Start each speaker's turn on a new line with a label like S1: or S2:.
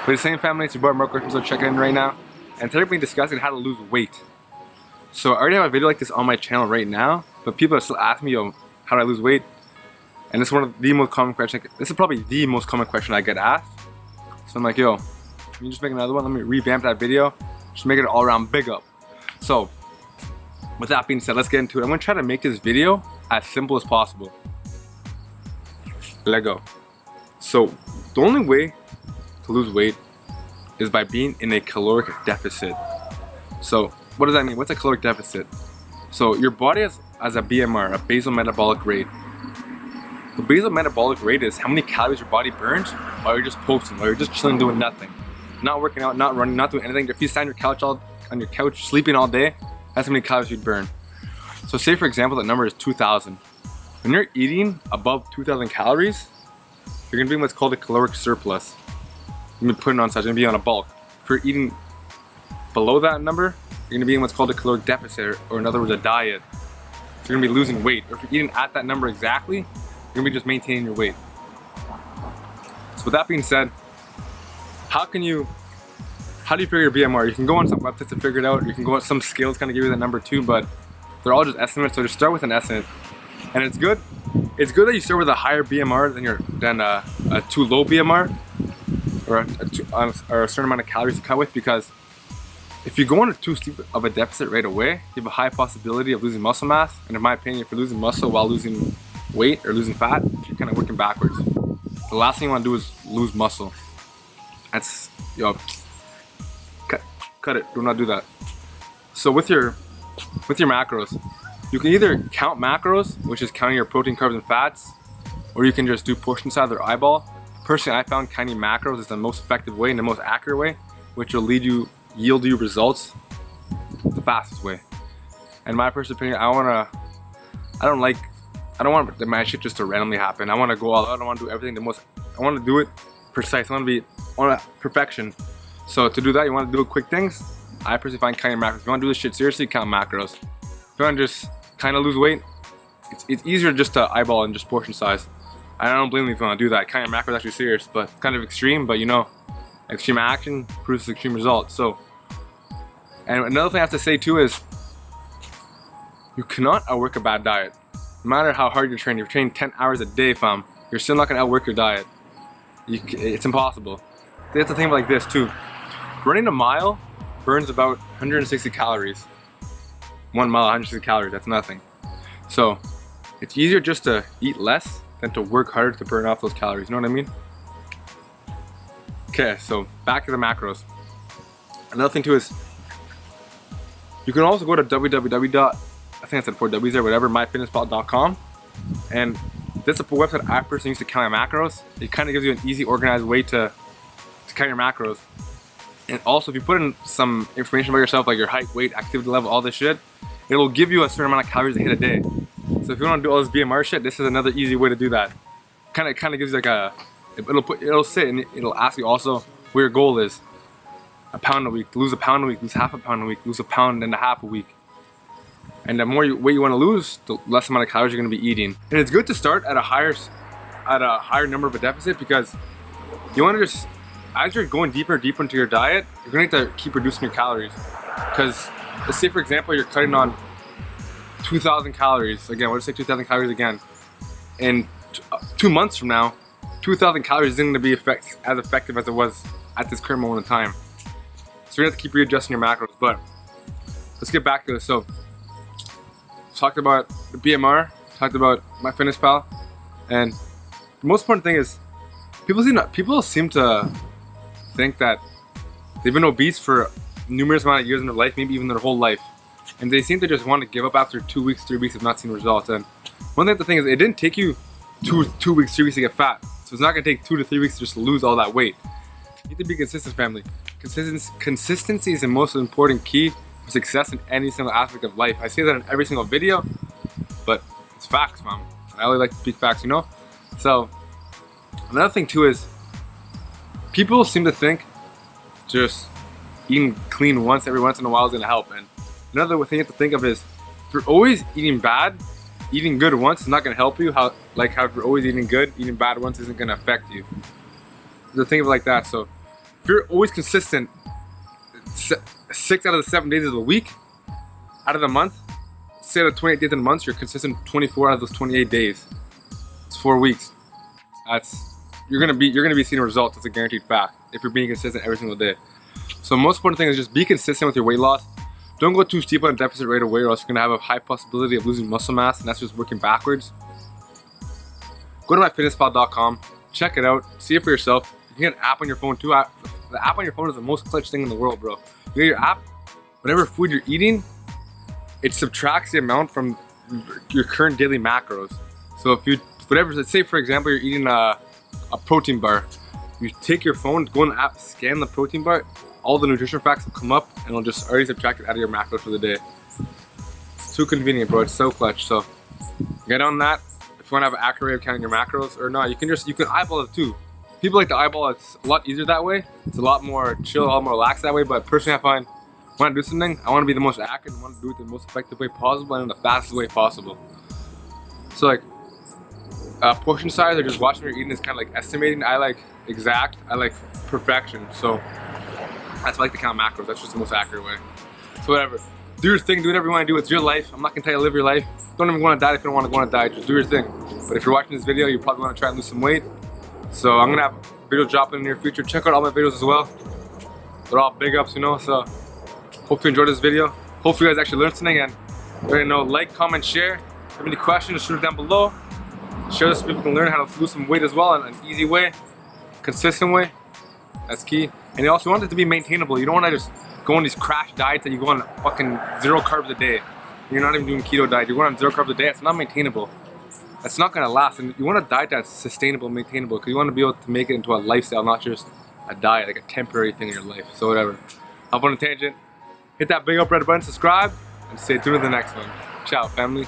S1: But the same family, it's your boy Marco, so checking in right now. And today we're going to be discussing how to lose weight. So I already have a video like this on my channel right now, but people are still asking me, yo, how do I lose weight? And this is one of the most common questions. This is probably the most common question I get asked. So I'm like, yo, can you just make another one? Let me revamp that video. Just make it all around big up. So with that being said, let's get into it. I'm going to try to make this video as simple as possible. Let go. So the only way to lose weight is by being in a caloric deficit. So what does that mean? What's a caloric deficit? So your body has a BMR, a basal metabolic rate. The basal metabolic rate is how many calories your body burns while you're just posting, while you're just chilling doing nothing. Not working out, not running, not doing anything. If you stand on your couch sleeping all day, that's how many calories you'd burn. So say for example that number is 2,000. When you're eating above 2,000 calories, you're gonna be in what's called a caloric surplus. You're gonna be putting on such, you're gonna be on a bulk. If you're eating below that number, you're gonna be in what's called a caloric deficit, or in other words, a diet. So you're gonna be losing weight. Or if you're eating at that number exactly, you're gonna be just maintaining your weight. So with that being said, how do you figure your BMR? You can go on some websites to figure it out. You can go on some scales kind of give you the number too, but they're all just estimates. So just start with an estimate. And it's good that you start with a higher BMR than a too low BMR, or a certain amount of calories to cut with, because if you go into too steep of a deficit right away, you have a high possibility of losing muscle mass. And in my opinion, if you're losing muscle while losing weight or losing fat, you're kind of working backwards. The last thing you want to do is lose muscle. That's, yo, cut it. Do not do that. So with your macros, you can either count macros, which is counting your protein, carbs, and fats, or you can just do portion size or eyeball. Personally, I found counting macros is the most effective way and the most accurate way, which will yield you results the fastest way. And my personal opinion, I don't want my shit just to randomly happen. I want to go all out. I want to do everything I want to do it precise. I want perfection. So to do that, you want to do quick things. I personally find counting macros. If you want to do this shit seriously, count macros. If you want to just kind of lose weight, it's easier just to eyeball and just portion size. I don't blame you if you want to do that. Counting macros is actually serious, but it's kind of extreme. But you know, extreme action produces extreme results. So, and another thing I have to say too is, you cannot outwork a bad diet. No matter how hard you're training, if you're training 10 hours a day, fam, you're still not gonna outwork your diet. It's impossible. That's the thing like this too. Running a mile burns about 160 calories. 1 mile, 160 calories, that's nothing. So it's easier just to eat less than to work harder to burn off those calories, you know what I mean? Okay, so back to the macros. Another thing too is, you can also go to I think I said 4 W's there, whatever, myfitnesspal.com. And this is a website I personally use to count my macros. It kind of gives you an easy, organized way to count your macros. And also, if you put in some information about yourself, like your height, weight, activity level, all this shit, it'll give you a certain amount of calories to hit a day. So if you want to do all this BMR shit, this is another easy way to do that. Kind of gives you like it'll sit and it'll ask you also what your goal is. A pound a week, lose a pound a week, lose half a pound a week, lose a pound and a half a week. And the more weight you want to lose, the less amount of calories you're going to be eating. And it's good to start at a higher number of a deficit, because you want to just, as you're going deeper and deeper into your diet, you're going to have to keep reducing your calories. Because let's say for example you're cutting on 2,000 calories. Again, let's say 2,000 calories again. In 2 months from now, 2,000 calories isn't going to be as effective as it was at this current moment in time. So you're going to have to keep readjusting your macros. But let's get back to this. So talked about the BMR, talked about MyFitnessPal, and the most important thing is people seem to think that they've been obese for numerous amount of years in their life, maybe even their whole life, and they seem to just want to give up after 2 weeks, 3 weeks of not seeing results. And one thing is, it didn't take you two weeks, 3 weeks to get fat, so it's not going to take 2 to 3 weeks to just lose all that weight. You need to be consistent, family. Consistency is the most important key for success in any single aspect of life. I say that in every single video, but it's facts, man. I only like to speak facts, you know? So another thing too is, people seem to think just eating clean every once in a while is gonna help. And another thing you have to think of is, if you're always eating bad, eating good once is not gonna help you. How if you're always eating good, eating bad once isn't gonna affect you. So think of it like that. So if you're always consistent 6 out of the 7 days of the week, out of the month, 6 out of 28 days in the month, you're consistent 24 out of those 28 days. It's 4 weeks. You're gonna be seeing results. It's a guaranteed fact if you're being consistent every single day. So most important thing is just be consistent with your weight loss. Don't go too steep on a deficit right away, or else you're gonna have a high possibility of losing muscle mass, and that's just working backwards. Go to myfitnesspal.com, check it out, see it for yourself. You can get an app on your phone too. The app on your phone is the most clutch thing in the world, bro. You get your app, whatever food you're eating, it subtracts the amount from your current daily macros. So if you, whatever, let's say for example you're eating a protein bar, you take your phone, go in the app, scan the protein bar, all the nutrition facts will come up and it'll just already subtract it out of your macros for the day. It's too convenient, bro. It's so clutch. So get on that. If you want to have an accurate way of counting your macros or not, you can eyeball it too. People like to eyeball it. It's a lot easier that way. It's a lot more chill, a lot more relaxed that way. But personally, I find when I do something, I want to be the most accurate. I want to do it the most effective way possible and in the fastest way possible. So like portion size or just watching what you're eating is kind of like estimating. I like exact. I like perfection. So that's why I like to count macros. That's just the most accurate way. So whatever. Do your thing. Do whatever you want to do. It's your life. I'm not going to tell you to live your life. Don't even want to diet if you don't want to go on a diet. Just do your thing. But if you're watching this video, you probably want to try and lose some weight. So I'm going to have a video dropping in the near future. Check out all my videos as well. They're all big ups, you know. So hope you enjoyed this video. Hopefully you guys actually learned something. And you know, like, comment, share. If you have any questions, shoot it down below. Share this so people can learn how to lose some weight as well in an easy way, consistent way. That's key. And you also want it to be maintainable. You don't want to just go on these crash diets that you go on fucking 0 carbs a day. You're not even doing keto diet. You're going on 0 carbs a day. It's not maintainable. That's not going to last. And you want a diet that's sustainable, maintainable, because you want to be able to make it into a lifestyle, not just a diet, like a temporary thing in your life. So whatever. Hop on a tangent. Hit that big up red button, subscribe, and stay tuned to the next one. Ciao, family.